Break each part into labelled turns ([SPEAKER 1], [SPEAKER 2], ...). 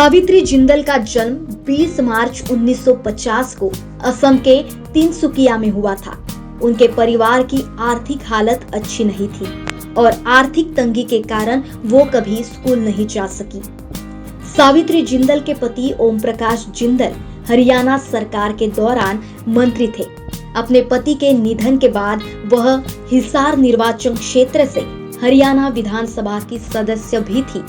[SPEAKER 1] सावित्री जिंदल का जन्म 20 मार्च 1950 को असम के तिनसुकिया में हुआ था। उनके परिवार की आर्थिक हालत अच्छी नहीं थी और आर्थिक तंगी के कारण वो कभी स्कूल नहीं जा सकी। सावित्री जिंदल के पति ओम प्रकाश जिंदल हरियाणा सरकार के दौरान मंत्री थे। अपने पति के निधन के बाद वह हिसार निर्वाचन क्षेत्र से हरियाणा विधानसभा की सदस्य भी थी।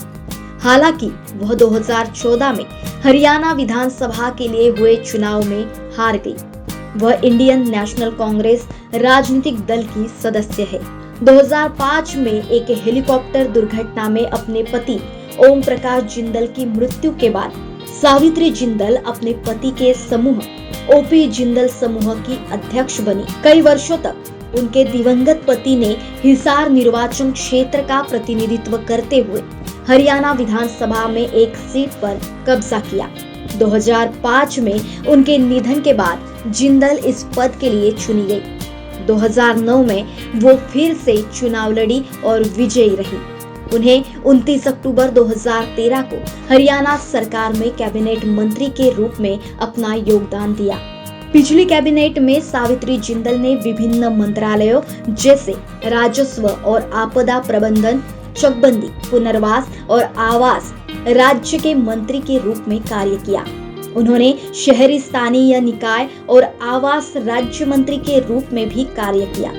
[SPEAKER 1] हालांकि वह 2014 में हरियाणा विधानसभा के लिए हुए चुनाव में हार गई। वह इंडियन नेशनल कांग्रेस राजनीतिक दल की सदस्य है। 2005 में एक हेलीकॉप्टर दुर्घटना में अपने पति ओम प्रकाश जिंदल की मृत्यु के बाद सावित्री जिंदल अपने पति के समूह ओपी जिंदल समूह की अध्यक्ष बनी। कई वर्षों तक उनके दिवंगत पति ने हिसार निर्वाचन क्षेत्र का प्रतिनिधित्व करते हुए हरियाणा विधानसभा में एक सीट पर कब्जा किया। 2005 में उनके निधन के बाद जिंदल इस पद के लिए चुनी गई। 2009 में वो फिर से चुनाव लड़ी और विजयी रही। उन्हें 29 अक्टूबर 2013 को हरियाणा सरकार में कैबिनेट मंत्री के रूप में अपना योगदान दिया। पिछली कैबिनेट में सावित्री जिंदल ने विभिन्न मंत्रालयों जैसे राजस्व और आपदा प्रबंधन, चकबंदी, पुनर्वास और आवास राज्य के मंत्री के रूप में कार्य किया। उन्होंने शहरी स्थानीय निकाय और आवास राज्य मंत्री के रूप में भी कार्य किया।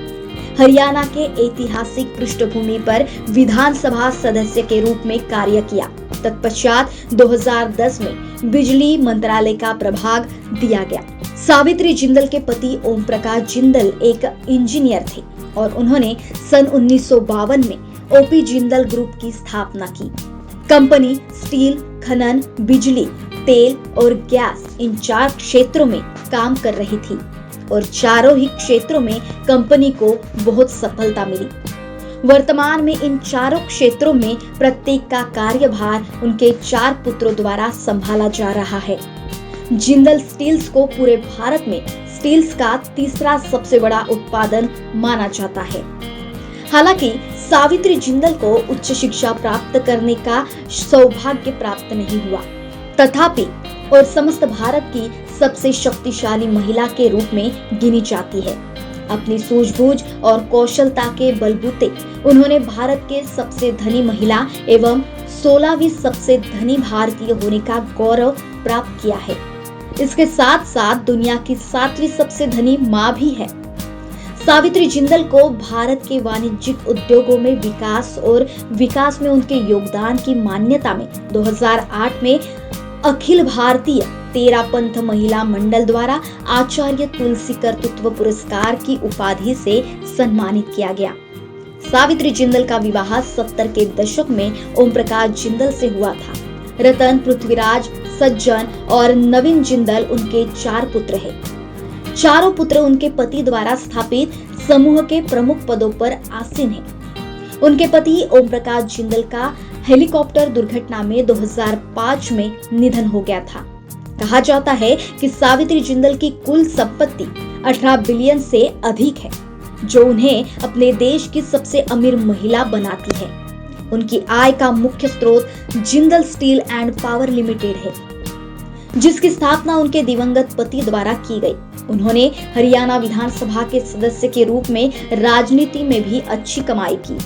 [SPEAKER 1] हरियाणा के ऐतिहासिक पृष्ठभूमि पर विधानसभा सदस्य के रूप में कार्य किया। तत्पश्चात 2010 में बिजली मंत्रालय का प्रभाग दिया गया। सावित्री जिंदल के पति ओम प्रकाश जिंदल एक इंजीनियर थे और उन्होंने सन 1952 में ओपी जिंदल ग्रुप की स्थापना की। कंपनी स्टील, खनन, बिजली, तेल और गैस इन 4 क्षेत्रों में काम कर रही थी और चारों ही क्षेत्रों में कंपनी को बहुत सफलता मिली। वर्तमान में इन चारों क्षेत्रों में प्रत्येक का कार्यभार उनके 4 पुत्रों द्वारा संभाला जा रहा है। जिंदल स्टील्स को पूरे भारत में स्टील्स का तीसरा सबसे बड़ा उत्पादन माना जाता है। हालांकि सावित्री जिंदल को उच्च शिक्षा प्राप्त करने का सौभाग्य प्राप्त नहीं हुआ, तथापि और समस्त भारत की सबसे शक्तिशाली महिला के रूप में गिनी जाती है। अपनी सूझबूझ और कौशलता के बलबूते उन्होंने भारत के सबसे धनी महिला एवं 16वीं सबसे धनी भारतीय होने का गौरव प्राप्त किया है। इसके साथ साथ दुनिया की 7वीं सबसे धनी मां भी है। सावित्री जिंदल को भारत के वाणिज्यिक उद्योगों में विकास में उनके योगदान की मान्यता में 2008 में अखिल भारतीय तेरापंथ महिला मंडल द्वारा आचार्य तुलसी कर्तृत्व पुरस्कार की उपाधि से सम्मानित किया गया। सावित्री जिंदल का विवाह 70 के दशक में ओम प्रकाश जिंदल से हुआ था। रतन, पृथ्वीराज, सज्जन और नवीन जिंदल उनके 4 पुत्र हैं। चारों पुत्र उनके पति द्वारा स्थापित समूह के प्रमुख पदों पर आसीन हैं। उनके पति ओम प्रकाश जिंदल का हेलीकॉप्टर दुर्घटना में 2005 में निधन हो गया था। कहा जाता है कि सावित्री जिंदल की कुल संपत्ति 18 बिलियन से अधिक है, जो उन्हें अपने देश की सबसे अमीर महिला बनाती है। उनकी आय का मुख्य स्रोत Jindal steel and power limited है, जिसकी स्थापना उनके दिवंगत पति द्वारा की गई। उन्होंने हरियाणा विधानसभा के सदस्य के रूप में राजनीति में भी अच्छी कमाई की।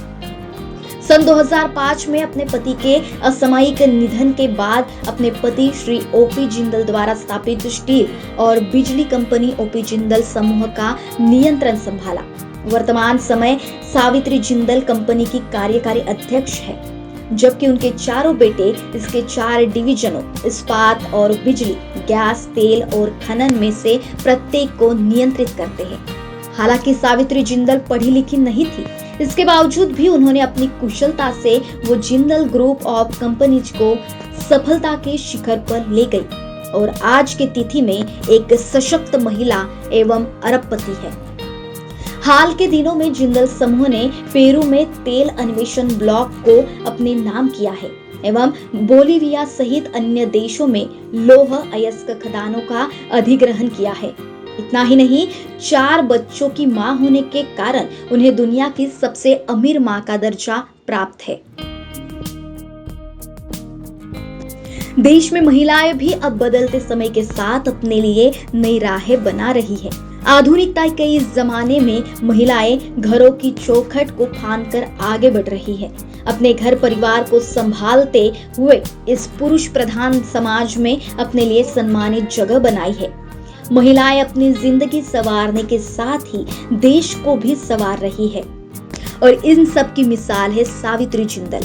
[SPEAKER 1] सन 2005 में अपने पति के असामयिक निधन के बाद अपने पति श्री ओपी जिंदल द्वारा स्थापित स्टील और बिजली कंपनी ओपी जिंदल समूह का नियंत्रण संभाला। वर्तमान समय सावित्री जिंदल कंपनी की कार्यकारी अध्यक्ष है, जबकि उनके चारों बेटे इसके 4 डिवीजनों इस्पात और बिजली, गैस, तेल और खनन में से प्रत्येक को नियंत्रित करते हैं। हालांकि सावित्री जिंदल पढ़ी लिखी नहीं थी, इसके बावजूद भी उन्होंने अपनी कुशलता से वो जिंदल ग्रुप ऑफ कंपनीज को सफलता के शिखर पर ले गई और आज के तिथि में एक सशक्त महिला एवं अरबपति है। हाल के दिनों में जिंदल समूह ने पेरू में तेल अन्वेषण ब्लॉक को अपने नाम किया है एवं बोलीविया सहित अन्य देशों में लौह अयस्क खदानों का अधिग्रहण किया है। इतना ही नहीं, 4 बच्चों की मां होने के कारण उन्हें दुनिया की सबसे अमीर मां का दर्जा प्राप्त है। देश में महिलाएं भी अब बदलते समय के साथ अपने लिए नई राहें बना रही है। आधुनिकता के इस जमाने में महिलाएं घरों की चौखट को फांदकर आगे बढ़ रही है। अपने घर परिवार को संभालते हुए इस पुरुष प्रधान समाज में अपने लिए सम्मानित जगह बनाई है। महिलाएं अपनी जिंदगी संवारने के साथ ही देश को भी संवार रही है और इन सब की मिसाल है सावित्री जिंदल।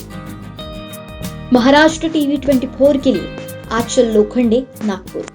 [SPEAKER 1] महाराष्ट्र टीवी 24 के लिए आंचल लोखंडे, नागपुर।